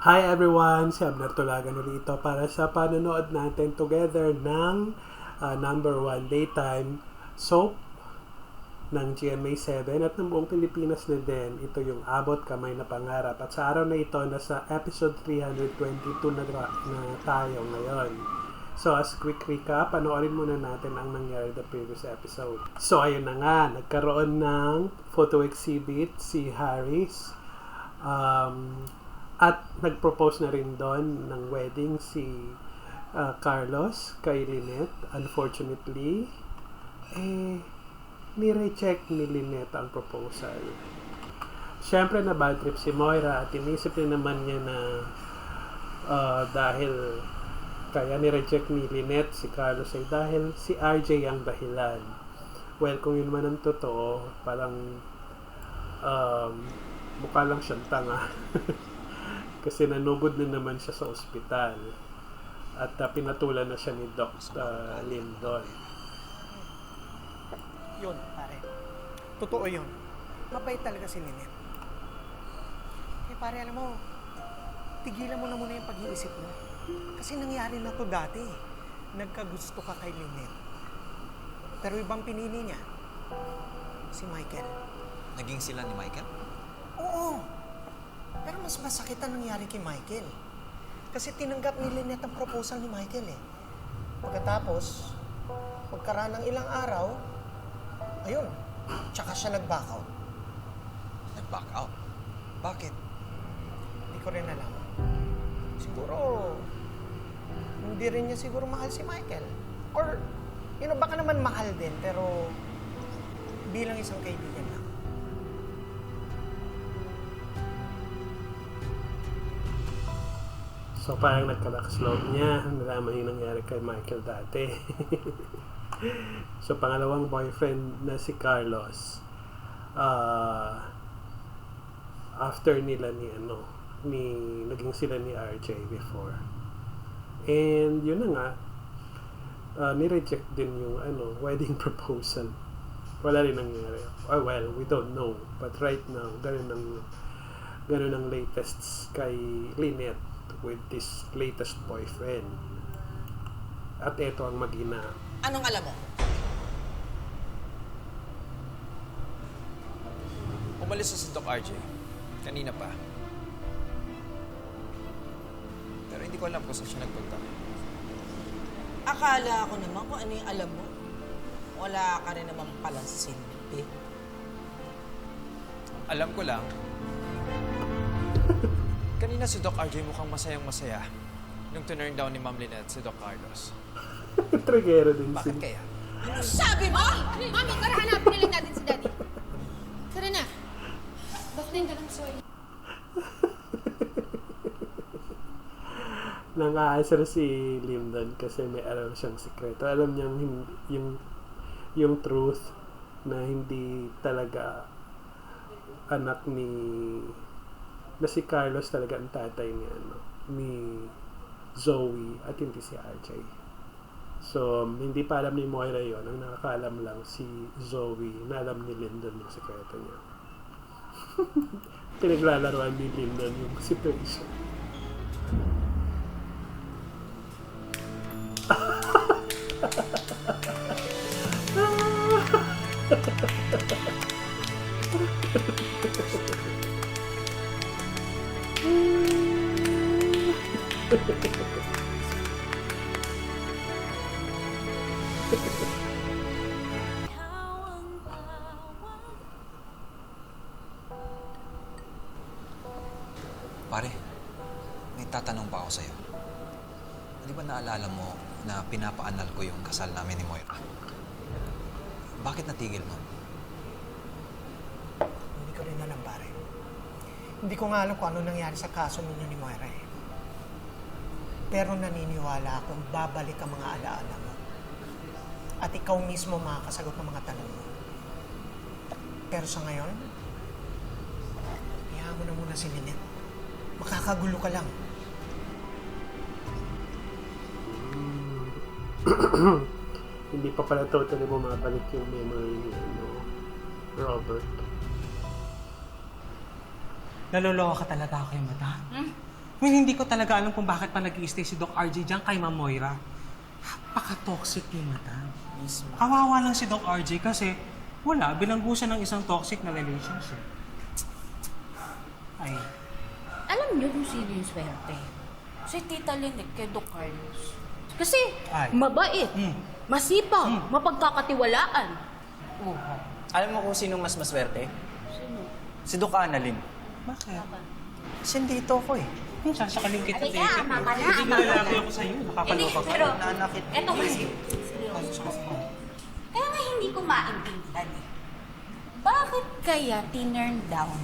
Hi everyone! Si Abner Tulaga na rito para sa panonood natin together ng number 1 daytime soap ng GMA7 at ng buong Pilipinas na din. Ito yung Abot Kamay na Pangarap. At sa araw na ito, nasa episode 322 na tayo ngayon. So as quick recap, panoorin muna natin ang nangyari the previous episode. So ayun na nga, nagkaroon ng photo exhibit si Harris. At nag-propose na rin doon ng wedding si Carlos kay Lynette. Unfortunately, ni-reject ni Lynette ang proposal. Siyempre na bad trip si Moira at inisip rin naman niya na dahil kaya ni-reject ni Lynette si Carlos ay dahil si RJ ang dahilan. Well, kung yun man ang totoo, parang mukha lang siyang tanga. Kasi nanugod na naman siya sa ospital at pinatulan na siya ni Doc Lindon. Yun, pare. Totoo yun. Mabait talaga si Lynette. Pare, alam mo, tigilan mo na muna yung pag-iisip mo. Kasi nangyari na to dati. Nagkagusto ka kay Lynette. Pero ibang pinili niya, si Michael. Naging sila ni Michael? Oo. Pero mas masakit ang nangyari kay Michael. Kasi tinanggap ni Lynette ang proposal ni Michael eh. Pagkatapos, pagkaraan ng ilang araw, ayun, tsaka siya nag-back out. Nag-back out? Bakit? Hindi ko rin alam. Siguro, hindi rin niya siguro mahal si Michael. Or, baka naman mahal din, pero bilang isang kaibigan lang. So parang nagka-backslog niya. Nalaman yung nangyari kay Michael dati. So pangalawang boyfriend na si Carlos, after nila naging sila ni RJ before. And yun na nga, ni-reject din yung wedding proposal. Wala rin nangyari. Well, we don't know. But right now, ganun ang latest kay Lynette with this latest boyfriend. At ito ang mag-ina. Anong alam mo? Umalis na si Doc RJ. Kanina pa. Pero hindi ko alam kung saan siya nagpunta. Akala ko naman kung ano yung alam mo. Wala ka rin naman palang silbi. Alam ko lang, kanina si Doc RJ mukhang masayang-masaya nung turn down ni Ma'am Lynette si Doc Carlos. Trigero din Bakit kaya? Ano sabi mo? Mami, tara hanapin na lang natin si Daddy. Tara na. Doc Lindon, I'm sorry. Nang-aasar si Lyndon kasi may alam siyang sikreto. Alam niyang yung truth na hindi talaga anak na si Carlos talaga ang tatay ni Zoe at hindi si RJ. So, hindi pa alam ni Moira yon. Ang nakakaalam lang si Zoe na alam ni Lyndon yung sekreto niya. Pinaglalaroan ni Lyndon yung situation. Pare, may tatanong pa ako sa'yo. Di ba naalala mo na pinapaanal ko yung kasal namin ni Moira? Bakit natigil mo? Hindi ko rin alam, pare. Hindi ko nga alam kung ano nangyari sa kaso ninyo ni Moira eh. Pero naniniwala akong babalik ang mga alaala mo. At ikaw mismo makakasagot ng mga tanong mo. Pero sa ngayon, hayaan mo na muna si Lynette. Makakagulo ka lang. Hindi pa pala totally bumabalik yung memory ni Robert. Naloloka ka talaga ako yung mata. Well, hindi ko talaga alam kung bakit pa nag-i-stay si Doc RJ dyan kay Ma'am Moira. Napaka-toxic ni Madam. Mismo. Kawawa lang si Doc RJ kasi wala, bilanggo siya ng isang toxic na relationship. Ay, Alam niyo kung sino yung swerte? Si Tita Linet kay Doc Carlos. Kasi Ay. mabait, masipag, mapagkakatiwalaan. oh, Alam mo kung sinong mas maswerte? Sino? Si Doc Annalyn. bakit? Kasi dito ko eh. Sasakaling kita Halika, ama ka na, Hindi ama ka na. lalaki ako sa'yo, Hindi, nakakaloka ka. pero Nanakit. eto kasi, seryoso. Kaya nga hindi ko maintindihan eh. Bakit kaya tinurn down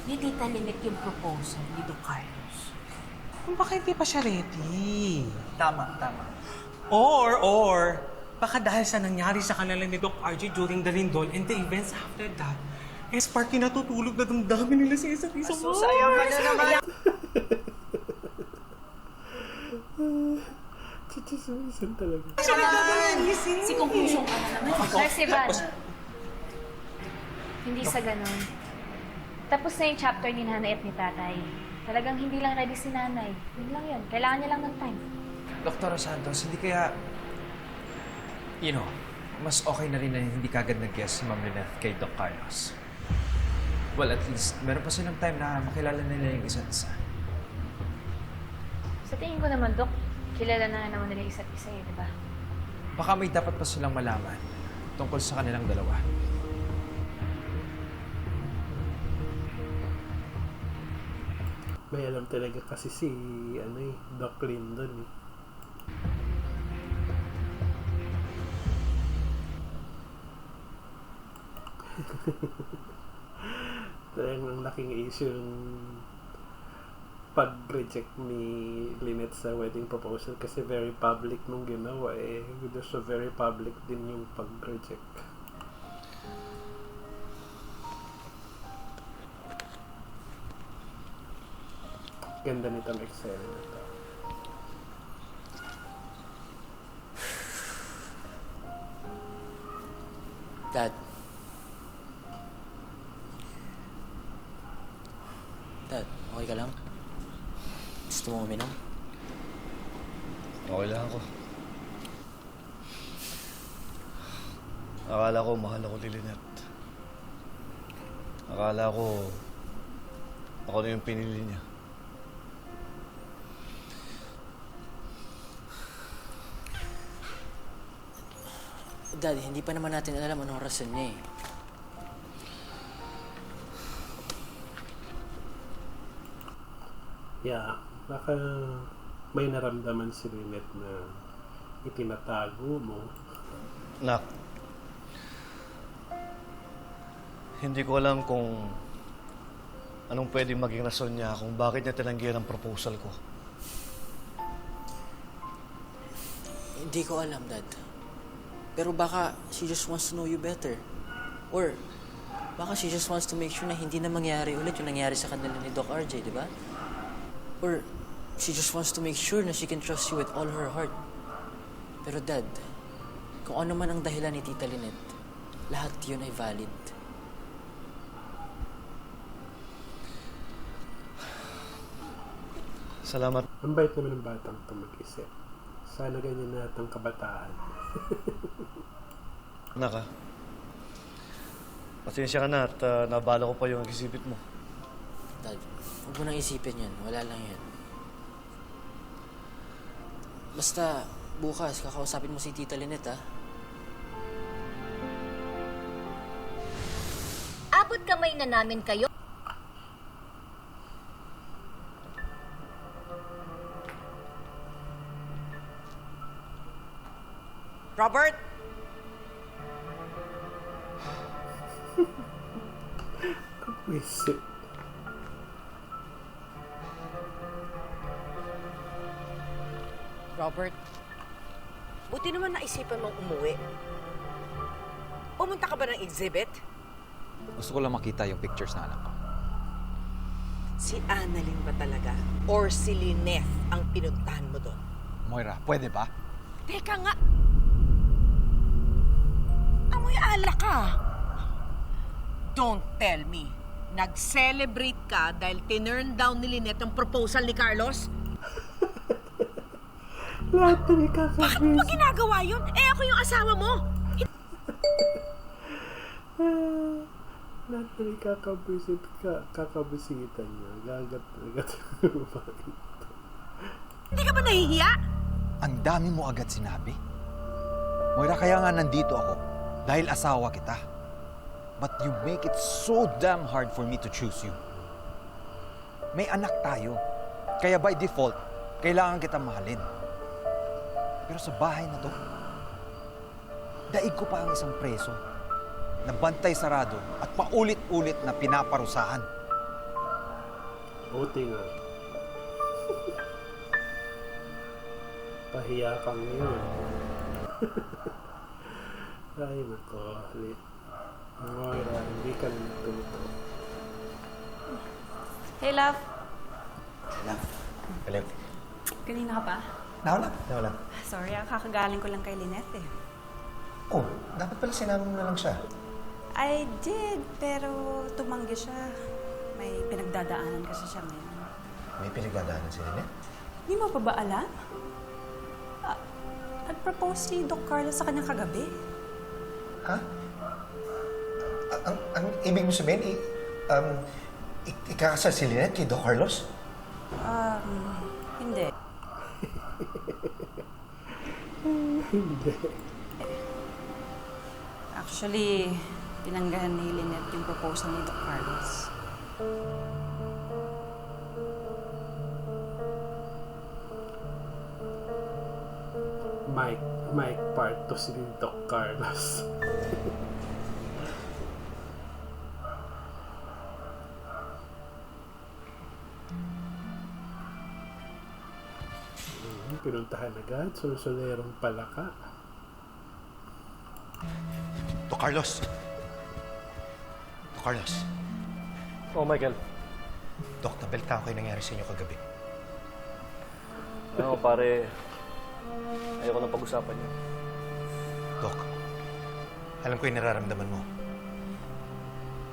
ni Tita Linet yung proposal ni Doc Carlos? Kung baka hindi pa siya ready. Tama, tama. Or, baka dahil sa nangyari sa kanila ni Doc RJ during the Lindol and the events after that, Sparky natutulog na damdamin nila sa isa't isa. Sayang ka na naman. Chichismisan talaga. Si conclusion ka na naman. Nurse Ivan, hindi sa ganun. Tapos na yung chapter ni nanay at ni tatay. Talagang hindi lang ready si nanay. Yun lang yun. Kailangan niya lang ng time. Dr. Santos, hindi kaya, mas okay na rin na hindi kagad nag-guess si Ma'am Lynette kay Doc Carlos. Well, at least, meron pa silang time na makilala nila yung isa't isa. Sa tingin ko naman, Dok, kilala na naman nila isa't isa eh, di ba? Baka may dapat pa silang malaman tungkol sa kanilang dalawa. May alam talaga kasi si Doc Lyndon eh. Talagang ang laking issue yung pag-reject ni Lynette sa wedding proposal kasi very public nung ginawa eh. So very public din yung pag-reject. Ganda nitong eksena na to. Dad. Dad, okay ka lang? Gusto mo uminom? Okay lang ako. Akala ko mahal ako ni Lynette. Akala ko ako na yung pinili niya. Dad, hindi pa naman natin alam anong rason niya eh. Yeah, baka may naramdaman si Lynette na itinatago mo. Nak, hindi ko alam kung anong pwedeng maging rason niya kung bakit niya tinanggihan ang proposal ko. Hindi ko alam, Dad. Pero baka she just wants to know you better. Or baka she just wants to make sure na hindi na mangyari ulit yung nangyari sa kanila ni Doc RJ, di ba? Or she just wants to make sure na she can trust you with all her heart. Pero Dad, kung ano man ang dahilan ni Tita Lynette, lahat yun ay valid. Salamat. Ang bait naman ng batang ito mag-isip. Sana ganyan na ang kabataan. Naka. Pasensya ka na at nabala ko pa yung isipit mo. Dad, huwag mo nang isipin yan. Wala lang yan. Basta, bukas, kakausapin mo si Tita Lynette, ha? Abot kamay na namin kayo. Robert? Isip. Robert, buti naman naisipan mong umuwi. Pumunta ka ba ng exhibit? Gusto ko lang makita yung pictures na anak ko. Si Annalyn ba talaga? Or si Lynette ang pinuntahan mo doon? Moira, pwede ba? Teka nga! Amoy alak ka! Don't tell me Nag-celebrate ka dahil tinurn down ni Lynette yung proposal ni Carlos? Lahat na may Bakit mo ba ginagawa yun? Eh, ako yung asawa mo! Lahat na may kakabisitan niya. Gagat. Hindi ka ba nahihiya? Ang dami mo agad sinabi. Moira, kaya nga nandito ako. Dahil asawa kita. But you make it so damn hard for me to choose you. May anak tayo. Kaya by default, kailangan kita mahalin. Pero sa bahay na to, daig ko pa ang isang preso na bantay sarado at paulit-ulit na pinaparusahan. Buti nga. Pahiya kang ngayon. Ay, nako. Moira, hindi ka natuto. Hey, love. Alam. Kanina ka pa? Nawala. Sorry, kakagaling ko lang kay Lynette eh. Oh, dapat pala sinama mo na lang siya. I did, pero tumanggi siya. May pinagdadaanan kasi siya ngayon. May pinagdadaanan si Lynette? Hindi mo pa ba alam? Nag-propose si Doc Carlos sa kanyang kagabi. Ha? Ang ibig mo sabihin, ikakasal si Lynette kay Doc Carlos? Hindi. Hindi. Actually, tinanggahan ni Lynette yung proposal ni Doc Carlos. Mike part to si Doc Carlos. Pinuntahan agad, sulsulerong palaka. Doc Carlos! Doc Carlos! Oh, Michael. Doc, nabalita ko kayo nangyari sa inyo kagabi. Ano, pare, ayoko nang pag-usapan niyo. Doc, alam ko yung nararamdaman mo.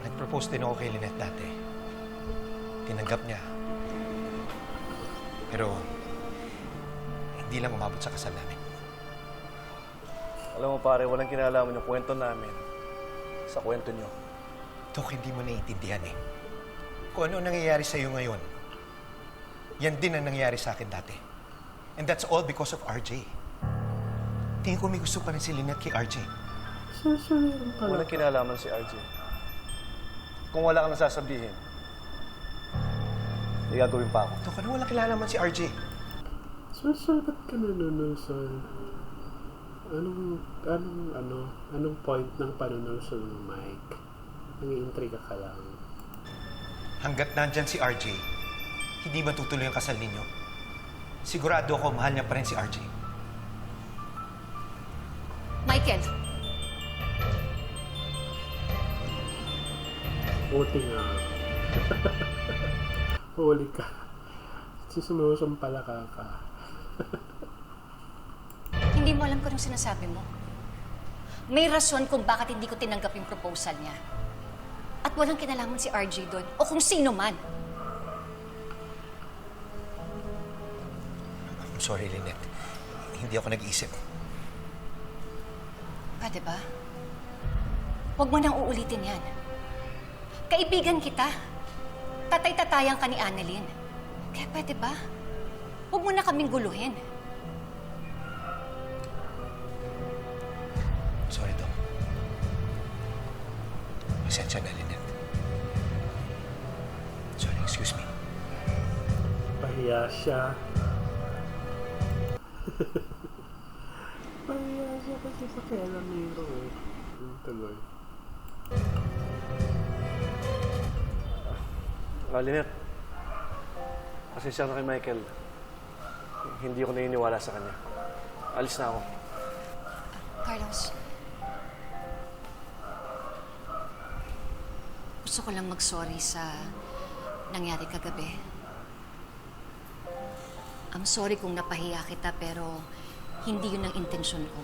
Nag-propose din ako kay Lynette dati. Tinanggap niya. Pero, hindi lang umabot sa kasal namin. Alam mo, pare, walang kinalaman yung kwento namin sa kwento niyo. Doc, hindi mo naiintindihan eh. Kung ano nangyayari sa iyo ngayon, yan din ang nangyayari sa akin dati. And that's all because of RJ. Tingin ko may gusto pa rin si Lynette kay RJ. Sulsulerong palaka. Walang kinalaman si RJ. Kung wala kang nasasabihin, may gagawin pa ako. Doc, ano walang kinalaman si RJ? Sulsul, ba't ka nanunulsul? Anong point ng panunulsul ng Mike? Nangiintriga ka lang. Hanggat nandyan si RJ, hindi matutuloy ang kasal ninyo. Sigurado ako mahal niya pa rin si RJ. Michael, Buti nga. Huli ka. Sumusumpala ka. hindi mo alam kung anong sinasabi mo. May rason kung bakit hindi ko tinanggap yung proposal niya. At walang kinalaman si RJ doon o kung sino man. I'm sorry, Lynette. Hindi ako nag-iisip. Pwede ba? Huwag mo nang uulitin yan. Kaibigan kita. Tatay-tatayan ka ni Annalyn. Kaya pwede ba? Huwag mo na kaming guluhin. Sorry, Doc. Pasensya na, Lynette. Sorry, excuse me. Pahiya siya. Pahiya siya kasi sa kailamero eh. Tuloy. Lynette, pasensya na kay Michael. Hindi ako naniniwala sa kanya. Alis na ako. Carlos, gusto ko lang mag-sorry sa nangyari kagabi. I'm sorry kung napahiya kita, pero hindi yun ang intensyon ko.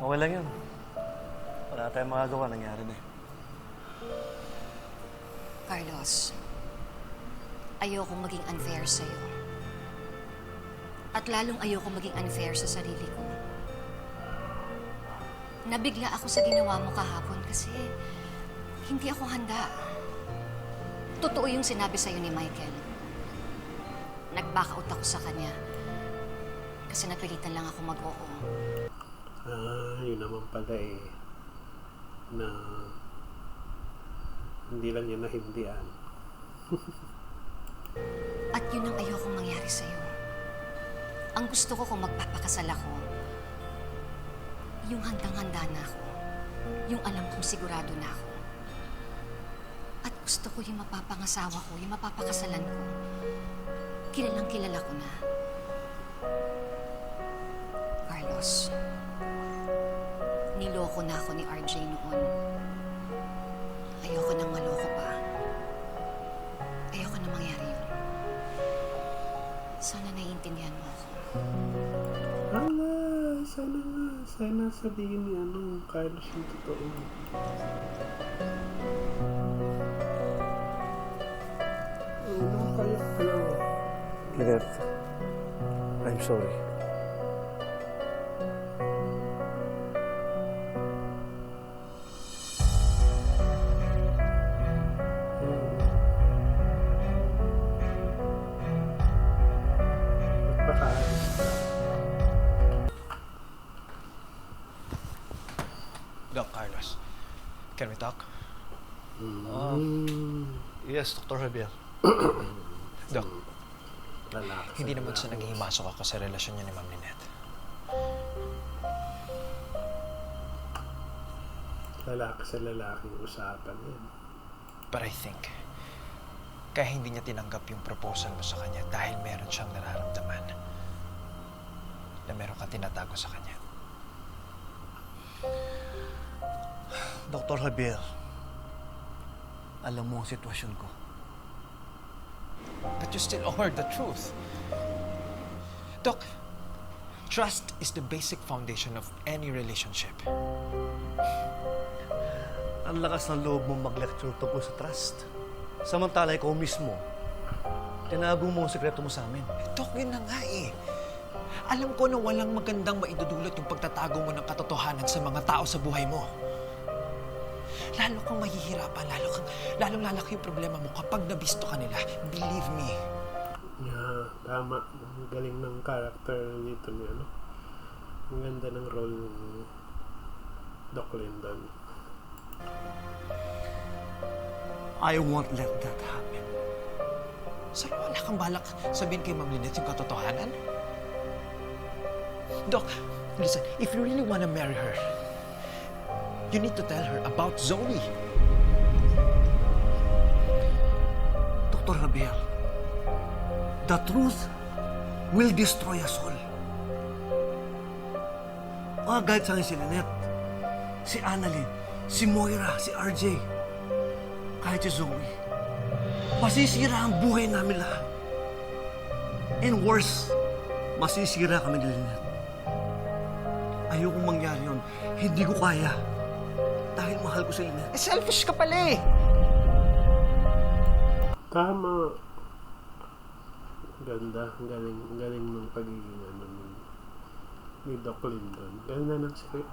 Okay lang yun. Wala tayong magagawa, nangyari na eh. Carlos, ayokong maging unfair sa'yo. At lalong ayokong maging unfair sa sarili ko. Nabigla ako sa ginawa mo kahapon kasi hindi ako handa. Totoo yung sinabi sa'yo ni Michael. Nag-back out ako sa kanya kasi napilitan lang ako mag-oo. Yun naman pala eh. Na hindi lang niya nahindian. At yun ang ayokong mangyari sa'yo. Ang gusto ko kung magpapakasal ako, yung handang-handa na ako. Yung alam kong sigurado na ako. At gusto ko yung mapapangasawa ko, yung mapapakasalan ko. Kilalang kilala ko na. Carlos, niloko na ako ni RJ noon. Ayoko nang maloko pa. Ayoko na mangyari yun. Sana naiintindihan mo ako. Sana sabihin ni Carlos yung totoo. Lynette, I'm sorry. Doc Carlos, can we talk? Yes, Dr. Javier. Doc, Lalaki hindi naman sa naghihimasok ako sa relasyon niya ni Ma'am Lynette. Lalaki sa lalaki yung usapan yan. But I think, kaya hindi niya tinanggap yung proposal mo sa kanya dahil meron siyang nararamdaman na meron kang tinatago sa kanya. Dr. Javier, alam mo ang sitwasyon ko. But you still heard the truth. Doc, trust is the basic foundation of any relationship. Ang lakas ng loob mong mag-lecture tungkol sa trust. Samantala ikaw mismo, tinago mo ang sekreto mo sa amin. Doc, yun na nga eh. Alam ko na walang magandang maidudulot yung pagtatago mo ng katotohanan sa mga tao sa buhay mo. Lalo kang mahihirapan, lalong lalaki yung problema mo kapag nabisto ka nila. Believe me. Yeah, tama. Ang galing ng character nito ni Ang ganda ng role ni Doc Lyndon. I won't let that happen. So, wala kang balak sabihin kay Ma'am Lynette yung katotohanan? Doc, listen, if you really wanna marry her, you need to tell her about Zoe. Dr. Javier, the truth will destroy us all. Kahit sa akin si Lynette, si Annalyn, si Moira, si RJ, kahit si Zoe, masisira ang buhay namin lahat. And worse, masisira kami ni Lynette. Ayokong mangyari yun. Hindi ko kaya. Dahil mahal ko si Lynette. Selfish ka pala eh. Tama. Ganda. Ang galing ng pagiging ni Doc Lyndon. Ganda ng script.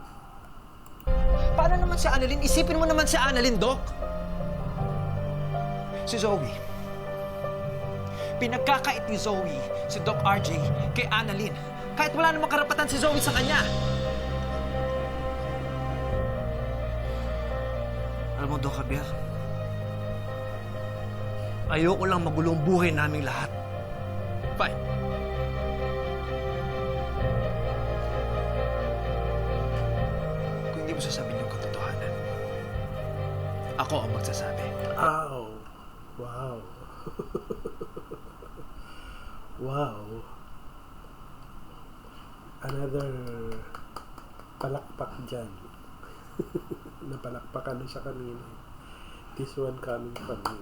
Paano naman si Annalyn? Isipin mo naman si Annalyn, Doc. Si Zoe. Pinagkakait ni Zoe si Doc RJ kay Annalyn. Kahit wala namang karapatan si Zoe sa kanya. Alam mo, Doc Javier, ayoko lang magulong buhay naming lahat. Fine. Kung hindi mo sasabihin yung katotohanan, ako ang magsasabi. Ow! Wow! Wow! Another palakpak dyan. Napalakpakan na siya kanina. This one coming from me.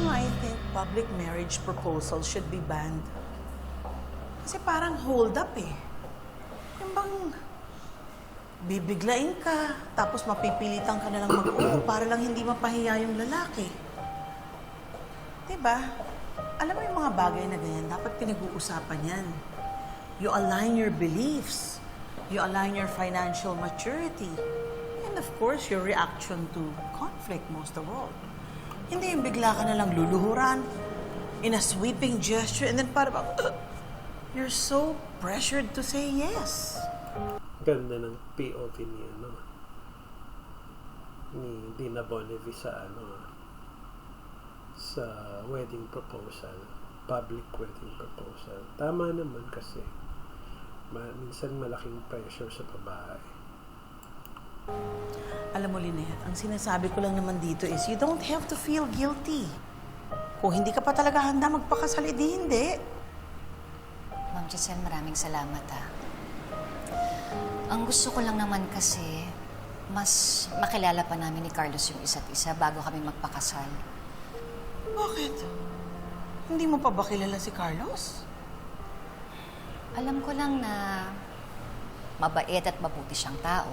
I think public marriage proposals should be banned. Kasi parang hold up eh. Yung bang bibiglain ka, tapos mapipilitan ka na lang mag-oo para lang hindi mapahiya yung lalaki. Diba? Alam mo yung mga bagay na ganyan, dapat pinag-uusapan yan. You align your beliefs. You align your financial maturity. And of course, your reaction to conflict most of all. Hindi yung bigla ka na lang luluhuran in a sweeping gesture and then parang you're so pressured to say yes. Ganda ng POV niya, no? Ni Dina Bonnevie sa sa wedding proposal, public wedding proposal. Tama naman kasi minsan malaking pressure sa babae. Alam mo, Lynette, ang sinasabi ko lang naman dito is you don't have to feel guilty. Kung hindi ka pa talaga handa magpakasal, edi hindi. Ma'am Giselle, maraming salamat ha. Ang gusto ko lang naman kasi, mas makilala pa namin ni Carlos yung isa't isa bago kami magpakasal. Bakit? Hindi mo pa ba kilala si Carlos? Alam ko lang na mabait at mabuti siyang tao,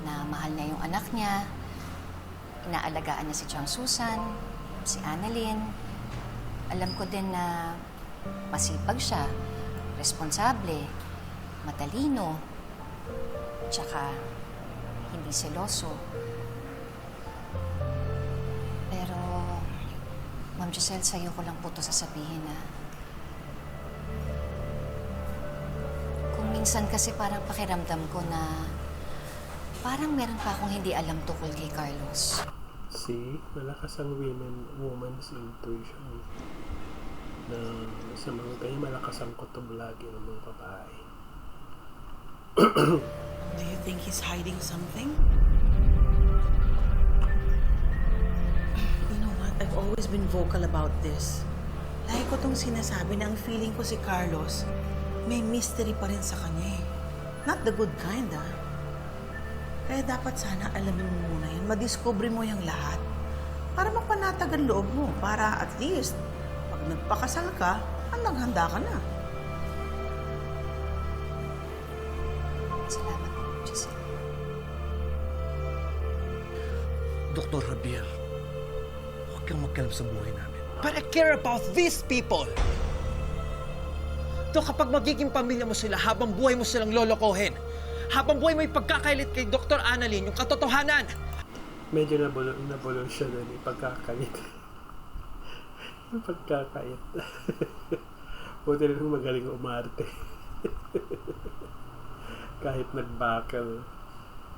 na mahal niya yung anak niya, inaalagaan niya si Chang Susan, si Annalyn. Alam ko din na masipag siya, responsable, matalino, tsaka hindi seloso. Pero, Ma'am Giselle, sa'yo ko lang po ito sasabihin na kung minsan kasi parang pakiramdam ko na parang meron pa akong hindi alam tukol kay Carlos. See, malakas ang woman's intuition. Na sa mga ganyan, malakas ang kutob lagi ng mga babae. Do you think he's hiding something? You know what? I've always been vocal about this. Lagi ko tong sinasabi na ang feeling ko si Carlos, may mystery pa rin sa kanya eh. Not the good kind, ah. Kaya dapat sana alamin mo muna yan, madiscover mo yung lahat. Para mapanatag ang loob mo, para at least, pag nagpakasal ka, naghanda ka na. Salamat, Giselle. Dr. Javier, huwag kang magkalam sa buhay namin. But I care about these people! To kapag magiging pamilya mo sila, habang buhay mo silang lolokohin, habang buhay mo ipagkakailit kay Dr. Annalyn yung katotohanan. Medyo nabulong siya doon, ipagkakait. Yung pagkakait. Buti rin magaling umarte. Kahit nagbakal,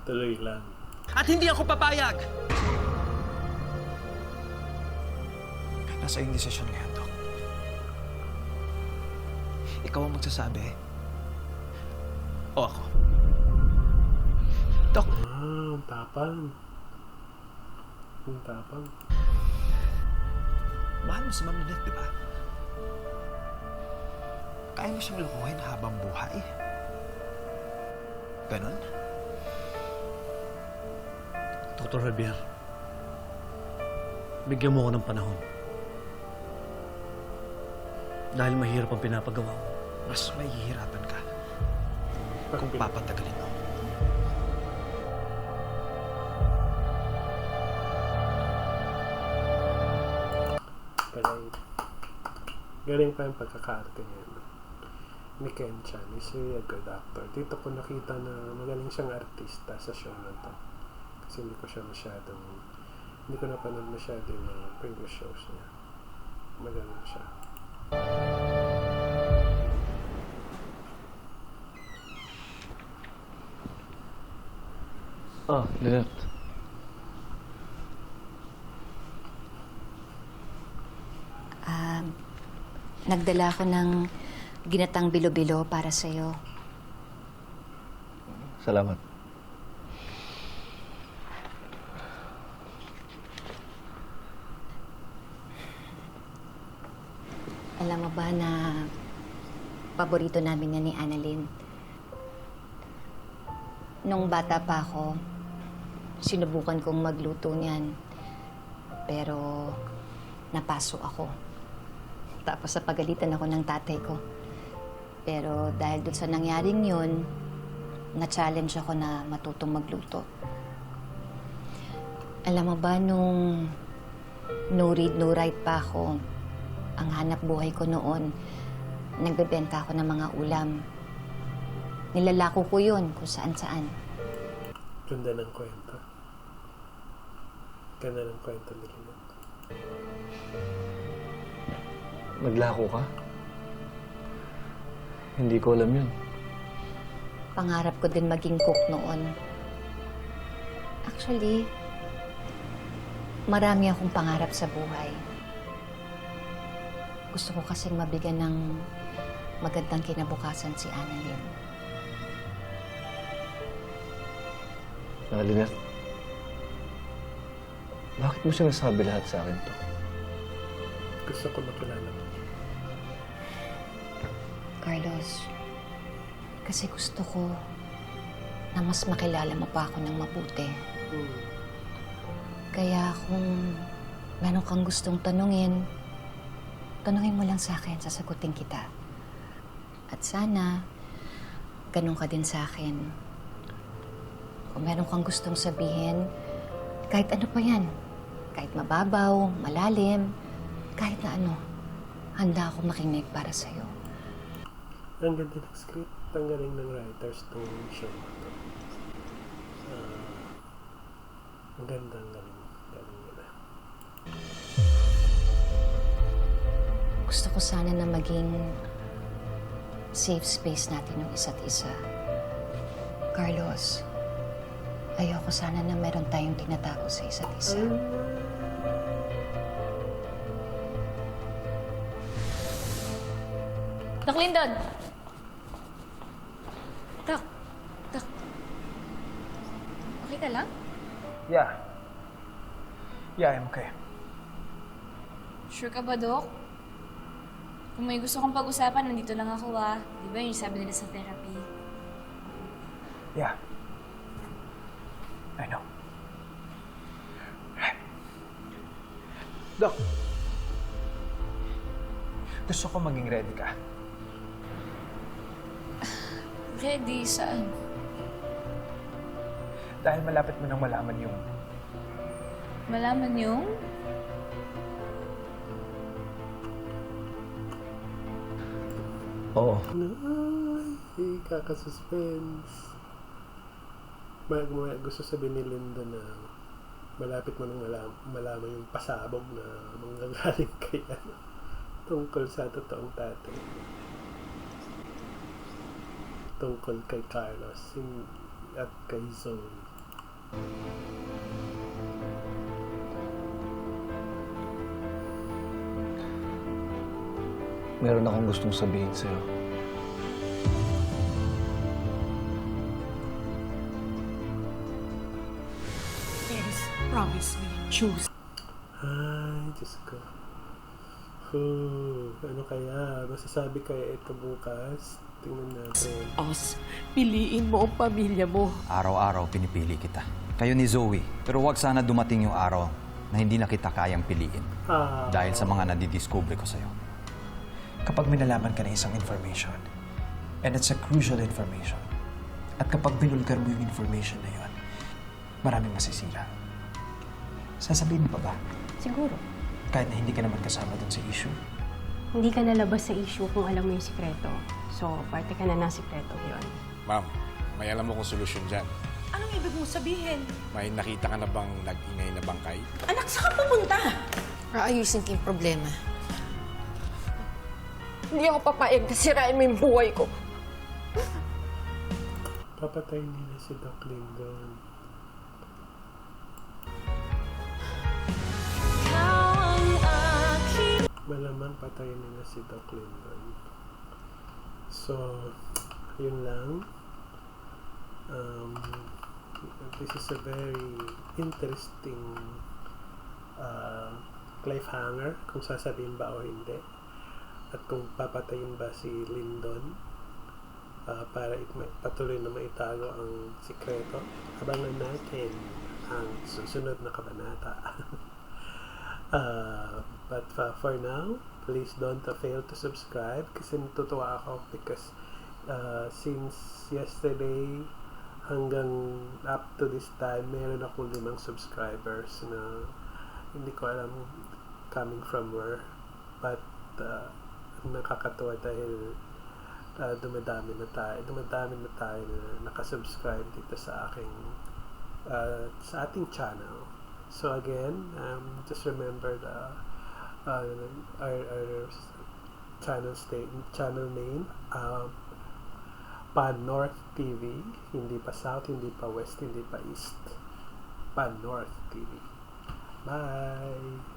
tuloy lang. At hindi ako papayag! Nasa iyong desisyon ngayon, Doc. Ikaw ang magsasabi. O ako. Doc. Ah, ang tapang. Ang tapang. Mahal mo si Ma'am Lynette, di ba? Kaya mo siyang lukuhin habang buhay. Ganon? Dr. Javier, bigyan mo ako ng panahon. Dahil mahirap ang pinapagawa mo. Mas mahihirapan ka kung papatagalin mo. Galing pa yung pagkakaarte niya. Ni Ken Chan is really a good actor. Dito ko nakita na magaling siyang artista sa show na to. Kasi hindi ko napanood masyado yung mga previous shows niya. Magaling siya. Ah, Lynette. Nagdala ko ng ginatang bilo-bilo para sa'yo. Salamat. Alam mo ba na paborito namin yan ni Annalyn? Nung bata pa ako, sinubukan kong magluto niyan. Pero napaso ako. Tapos napagalitan ako ng tatay ko. Pero dahil dun sa nangyaring yun, na-challenge ako na matutong magluto. Alam mo ba, nung no read, no write pa ako, ang hanap buhay ko noon, nagbebenta ako ng mga ulam. Nilalako ko yun kung saan-saan. Ganda ng kwento. Ganda ng kwento ni Lynette. Naglako ka? Hindi ko alam yun. Pangarap ko din maging cook noon. Actually, marami akong pangarap sa buhay. Gusto ko kasing mabigyan ng magandang kinabukasan si Annalyn. Lynette, bakit mo sinasabi lahat sa akin to? Gusto ko makilala mo. Carlos, kasi gusto ko na mas makilala mo pa ako ng mabuti. Kaya kung meron kang gustong tanungin mo lang sa akin, sasagutin kita. At sana, ganun ka din sa akin. Kung meron kang gustong sabihin, kahit ano pa yan, kahit mababaw, malalim, kahit na ano, handa ako makinig para sa'yo. Ang ganda ng script. Ang galing ng writers tong show. Ang ganda, ang galing. Galing nila. Gusto ko sana na maging safe space natin yung isa't isa. Carlos, ayoko sana na meron tayong tinatago sa isa't isa. Doc Lyndon! Doc. Okay ka lang? Yeah, I'm okay. Sure ka ba, Doc? Kung may gusto kong pag-usapan, nandito lang ako Di ba yung sabi nila sa therapy? Yeah. I know. Doc, gusto ko maging ready ka. Ready? Saan? Dahil malapit mo nang malaman yung... Malaman yung? Oo. Ay, kaka-suspense. Gusto sabihin ni Linda na malapit mo nang malaman yung pasabog na manggagaling kay tungkol sa totoong tatay. Tungkol kay Carlos at kay Zoe. Meron akong gustong sabihin sa'yo. Please, promise me. Choose. Ay, Diyos ko. Ano kaya? Masasabi kaya ito bukas? Tingnan natin. Os, piliin mo ang pamilya mo. Araw-araw pinipili kita. Kayo ni Zoe. Pero wag sana dumating yung araw na hindi na kita kayang piliin. Dahil sa mga nadidiscover ko sa'yo. Kapag minalaman ka na isang information, and it's a crucial information, at kapag binulgar mo yung information na yun, maraming masisira. Sasabihin mo pa ba? Siguro. Kahit na hindi ka naman kasama dun sa issue? Hindi ka nalabas sa issue kung alam mo yung sikreto. So, parte ka na ng sikreto yun. Ma'am, may alam mo kung solusyon dyan. Anong ibig mong sabihin? May nakita ka na bang nag-ingay na bangkay? Anak, saan ka pupunta? Aayusin ko yung problema. Hindi ako papayag na sirain mo yung buhay ko. Papatayin nila si Doc Lyndon. Malamang patayin nila si Doc Lyndon. So, yun lang. This is a very interesting cliffhanger kung sasabihin ba o hindi. At kung papatayin ba si Lyndon para patuloy na maitago ang sikreto. Abangan natin ang susunod na kabanata. But for now, please don't fail to subscribe kasi natutuwa ako because since yesterday hanggang up to this time, meron ako 5 subscribers na hindi ko alam coming from where. But nakakatuwa dahil dumadami na tayo na nakasubscribe dito sa ating channel. So again, just remember our channel name, Pan North TV, hindi pa South, hindi pa West, hindi pa East. Pan North TV. Bye!